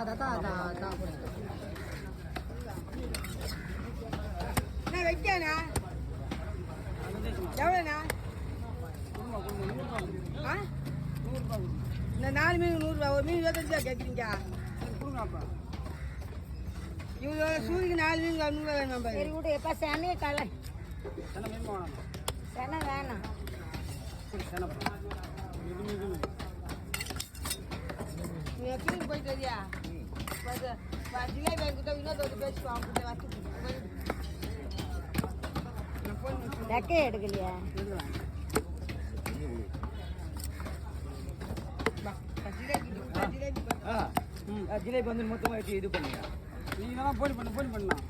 என்ன வைக்காண்ணா எவ்வளோண்ணா ஆ இந்த 4 மீன் 100 ரூபா ஒரு மீன் 25 ரூபா கேட்குறீங்க இவங்க சூரிக்கு 4 மீன் 100 ரூபா வேணும் சரி விடு எப்போ சென்னையை கலை சென்னை வேணாம் நீ எப்படி போயிட்டு வரியா ஜிலேபி வாங்கிக்கிட்ட இன்னொரு பேசுவோம் அவங்க ரெக்கை எடுக்கலையா ஜிலேபி ஜிலேபி வந்து மொத்தமாக இது பண்ணியா நீங்கள் தான் போன் பண்ணலாம்